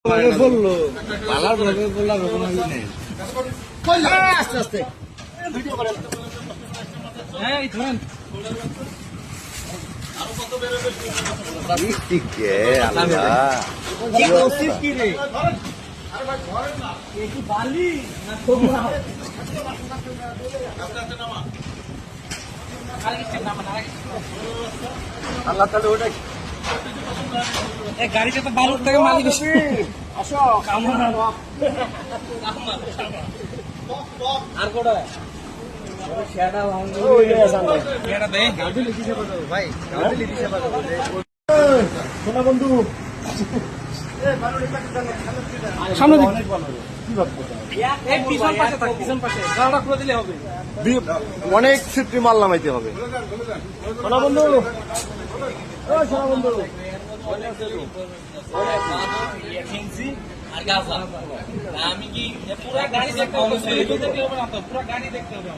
বললো পালার ভাবে বললাম আস্তে আস্তে আল্লাহ তাহলে ওটা গাড়িটা তো বালুর থেকে মালিক আসো আর কোটা সোনা বন্ধু সামনে অনেক সিট্রি মাল নামাইতে হবে সোনা বন্ধু সোনা বন্ধু আমি কি পুরো গাড়ি দেখতে হবে পুরো গাড়ি দেখতে হবে